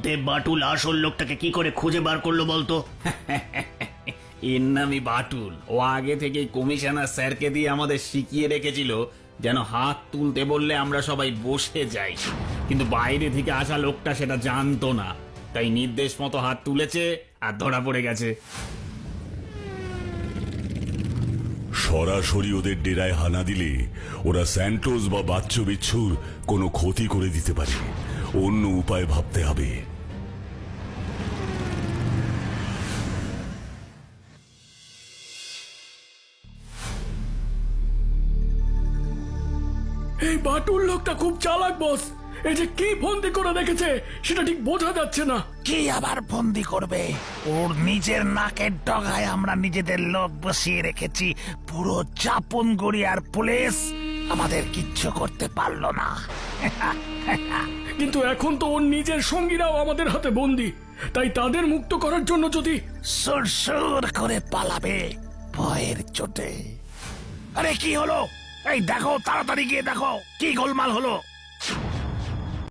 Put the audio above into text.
মধ্যে বাটুল আসল লোকটাকে কি করে খুঁজে বার করলো বলতো? এর নামই বাটুল। ও আগে থেকে কমিশনার স্যারকে দিয়ে আমাদের শিখিয়ে রেখেছিল যেন হাত তুলতে বললে আমরা সবাই বসে যাই, কিন্তু বাইরে থেকে আসা লোকটা সেটা জানতো না, তাই নির্দেশ মতো হাত তুলেছে আর ধরা পড়ে গেছে। সরাসরি ওদের ডেরায় হানা দিলে ওরা স্যান্টোস বা বাচ্চু বিচ্ছুর কোনো ক্ষতি করে দিতে পারে। অন্য উপায় ভাবতে হবে। এই বাটুল লোকটা খুব চালাক বস। এই যে কি বন্দি করে রেখেছে সেটা ঠিক বোঝা যাচ্ছে না। কি আবার বন্দি করবে? ওর নিজের নাকের ডগায় আমরা নিজেদের লোক বসিয়ে রেখেছি। পুরো চাপনগড়ি আর পুলিশ আমাদের কিচ্ছু করতে পারলো না। কিন্তু এখন তো ওর নিজের সঙ্গীরাও আমাদের হাতে বন্দি, তাই তাদের মুক্ত করার জন্য যদি সুর করে পালাবে ভয়ের চোটে। আরে কি হলো? এই দেখো, তাড়াতাড়ি গিয়ে দেখো কি গোলমাল হলো।